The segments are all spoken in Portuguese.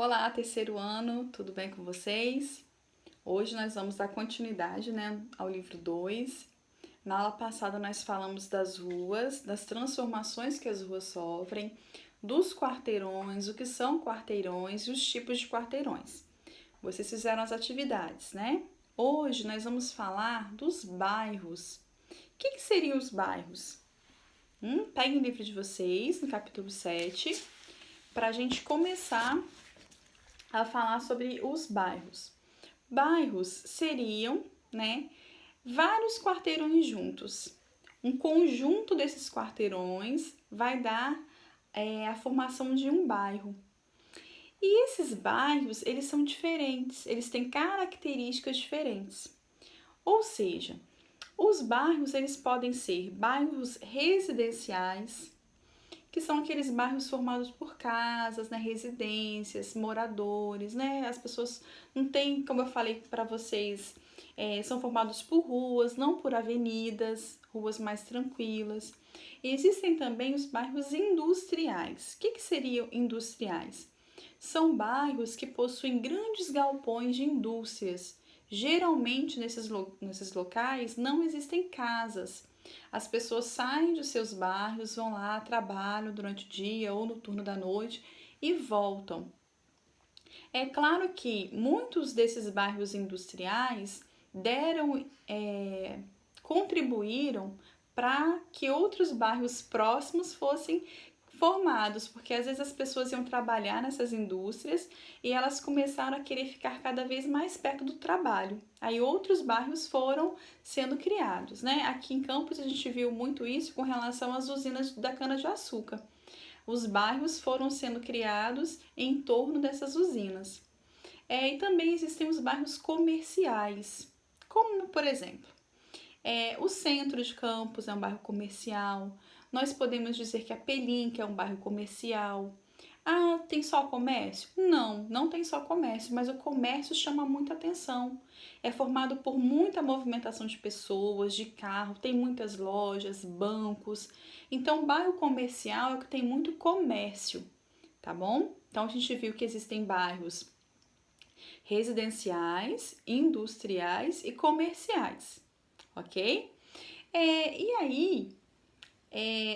Olá, terceiro ano, tudo bem com vocês? Hoje nós vamos dar continuidade, ao livro 2. Na aula passada nós falamos das ruas, das transformações que as ruas sofrem, dos quarteirões, o que são quarteirões e os tipos de quarteirões. Vocês fizeram as atividades, né? Hoje nós vamos falar dos bairros. O que seriam os bairros? Peguem o livro de vocês, no capítulo 7, para a gente começar a falar sobre os bairros. Bairros seriam, vários quarteirões juntos. Um conjunto desses quarteirões vai dar a formação de um bairro. E esses bairros, eles são diferentes, eles têm características diferentes. Ou seja, os bairros, eles podem ser bairros residenciais, que são aqueles bairros formados por casas, residências, moradores, as pessoas não têm, como eu falei para vocês, são formados por ruas, não por avenidas, ruas mais tranquilas. E existem também os bairros industriais. O que seriam industriais? São bairros que possuem grandes galpões de indústrias. Geralmente, nesses locais não existem casas. As pessoas saem dos seus bairros, vão lá, trabalham durante o dia ou no turno da noite e voltam. É claro que muitos desses bairros industriais contribuíram para que outros bairros próximos fossem formados, porque às vezes as pessoas iam trabalhar nessas indústrias e elas começaram a querer ficar cada vez mais perto do trabalho. Aí outros bairros foram sendo criados, Aqui em Campos a gente viu muito isso com relação às usinas da cana-de-açúcar. Os bairros foram sendo criados em torno dessas usinas. E também existem os bairros comerciais, como por exemplo, o centro de Campos é um bairro comercial. Nós podemos dizer que a Pelinca é um bairro comercial. Ah, tem só comércio? Não, não tem só comércio, mas o comércio chama muita atenção. É formado por muita movimentação de pessoas, de carro, tem muitas lojas, bancos. Então, o bairro comercial é o que tem muito comércio, tá bom? Então, a gente viu que existem bairros residenciais, industriais e comerciais, ok? E aí,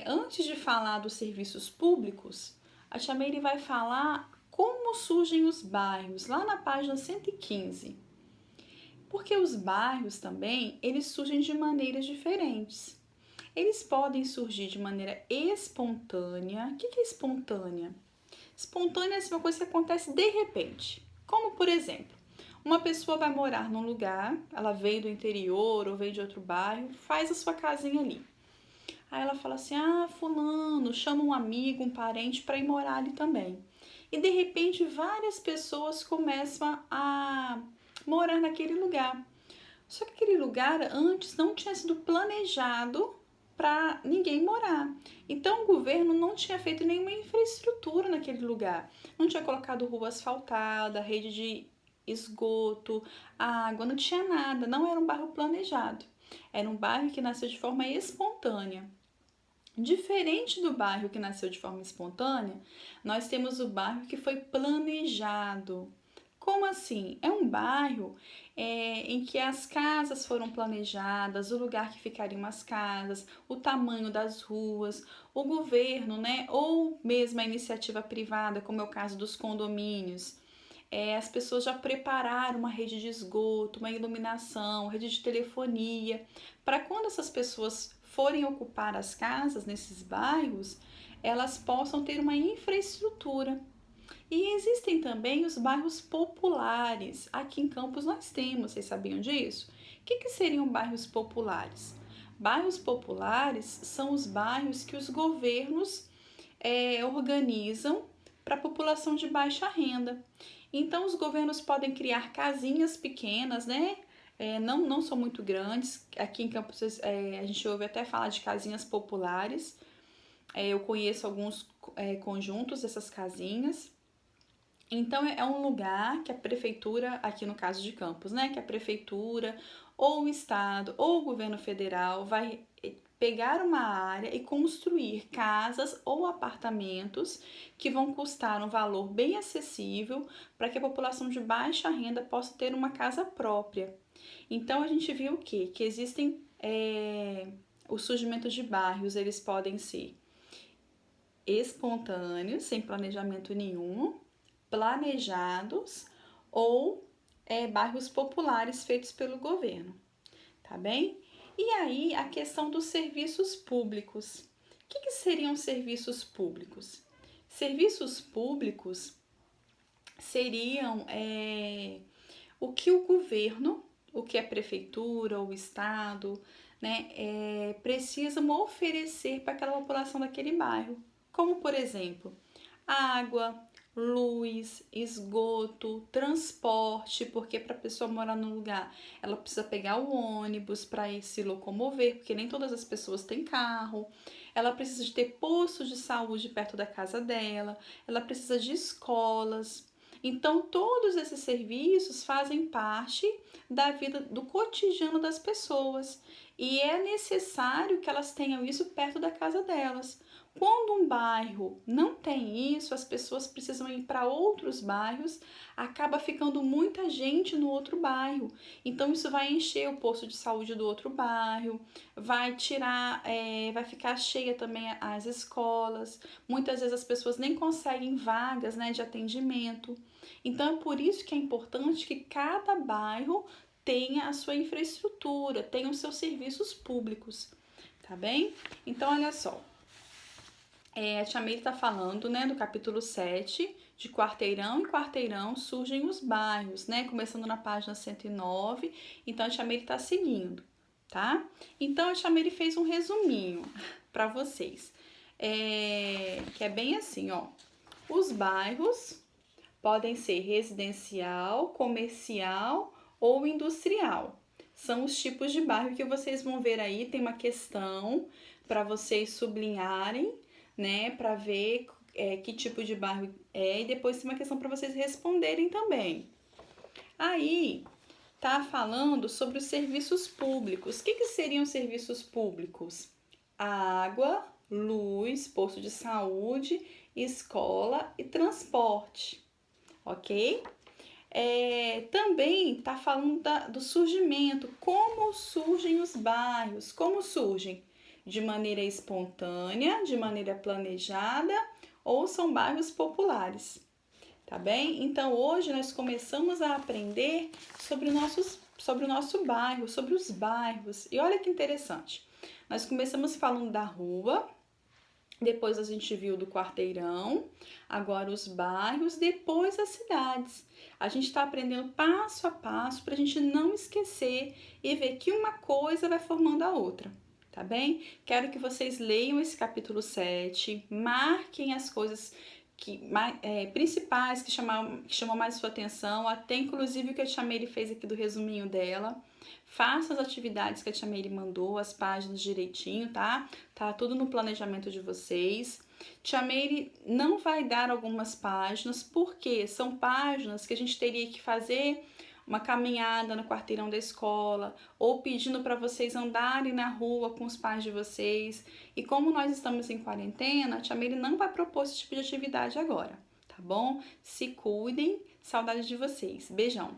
antes de falar dos serviços públicos, a Chameire vai falar como surgem os bairros, lá na página 115. Porque os bairros também, eles surgem de maneiras diferentes. Eles podem surgir de maneira espontânea. O que é espontânea? Espontânea é uma coisa que acontece de repente. Como, por exemplo, uma pessoa vai morar num lugar, ela veio do interior ou veio de outro bairro, faz a sua casinha ali. Aí ela fala assim, fulano, chama um amigo, um parente para ir morar ali também. E de repente várias pessoas começam a morar naquele lugar. Só que aquele lugar antes não tinha sido planejado para ninguém morar. Então o governo não tinha feito nenhuma infraestrutura naquele lugar. Não tinha colocado rua asfaltada, rede de esgoto, água, não tinha nada. Não era um bairro planejado. Era um bairro que nasceu de forma espontânea. Diferente do bairro que nasceu de forma espontânea, nós temos o bairro que foi planejado. Como assim? É um bairro em que as casas foram planejadas, o lugar que ficariam as casas, o tamanho das ruas, o governo, ou mesmo a iniciativa privada, como é o caso dos condomínios. As pessoas já prepararam uma rede de esgoto, uma iluminação, rede de telefonia, para quando essas pessoas forem ocupar as casas nesses bairros, elas possam ter uma infraestrutura. E existem também os bairros populares. Aqui em Campos nós temos, vocês sabiam disso? O que seriam bairros populares? Bairros populares são os bairros que os governos organizam para a população de baixa renda. Então, os governos podem criar casinhas pequenas, não são muito grandes. Aqui em Campos a gente ouve até falar de casinhas populares. Eu conheço alguns conjuntos dessas casinhas. Então, é um lugar que a prefeitura, aqui no caso de Campos, que a prefeitura ou o estado ou o governo federal vai pegar uma área e construir casas ou apartamentos que vão custar um valor bem acessível para que a população de baixa renda possa ter uma casa própria. Então a gente viu o quê? Que existem o surgimento de bairros, eles podem ser espontâneos, sem planejamento nenhum, planejados ou bairros populares feitos pelo governo, tá bem? E aí a questão dos serviços públicos. O que seriam serviços públicos? Serviços públicos seriam o que o governo, o que a prefeitura, o estado, né, precisam oferecer para aquela população daquele bairro. Como, por exemplo, água, luz, esgoto, transporte, porque para a pessoa morar num lugar, ela precisa pegar o ônibus para ir se locomover, porque nem todas as pessoas têm carro. Ela precisa de ter postos de saúde perto da casa dela, ela precisa de escolas. Então, todos esses serviços fazem parte da vida, do cotidiano das pessoas. E é necessário que elas tenham isso perto da casa delas. Quando um bairro não tem isso, as pessoas precisam ir para outros bairros, acaba ficando muita gente no outro bairro. Então isso vai encher o posto de saúde do outro bairro, vai tirar, vai ficar cheia também as escolas. Muitas vezes as pessoas nem conseguem vagas, né, de atendimento. Então é por isso que é importante que cada bairro tenha a sua infraestrutura, tenha os seus serviços públicos, tá bem? Então olha só. A Tia Meire está falando, né, do capítulo 7, de quarteirão em quarteirão surgem os bairros, né, começando na página 109, então a Tia Meire está seguindo, tá? Então a Tia Meire fez um resuminho para vocês, que é bem assim, ó, os bairros podem ser residencial, comercial ou industrial, são os tipos de bairro que vocês vão ver aí, tem uma questão para vocês sublinharem, né, para ver que tipo de bairro é, e depois tem uma questão para vocês responderem também. Aí tá falando sobre os serviços públicos. O que seriam os serviços públicos? Água, luz, posto de saúde, escola e transporte, ok? Também tá falando do surgimento, como surgem os bairros, como surgem? De maneira espontânea, de maneira planejada ou são bairros populares, tá bem? Então hoje nós começamos a aprender sobre o nosso bairro, sobre os bairros. E olha que interessante, nós começamos falando da rua, depois a gente viu do quarteirão, agora os bairros, depois as cidades. A gente está aprendendo passo a passo para a gente não esquecer e ver que uma coisa vai formando a outra. Tá bem? Quero que vocês leiam esse capítulo 7, marquem as coisas principais que chamam mais sua atenção, até inclusive o que a Tia Meire fez aqui do resuminho dela. Faça as atividades que a Tia Meire mandou, as páginas direitinho, tá? Tá tudo no planejamento de vocês. Tia Meire não vai dar algumas páginas, porque são páginas que a gente teria que fazer uma caminhada no quarteirão da escola, ou pedindo para vocês andarem na rua com os pais de vocês. E como nós estamos em quarentena, a Tia Meire não vai propor esse tipo de atividade agora, tá bom? Se cuidem, saudade de vocês. Beijão!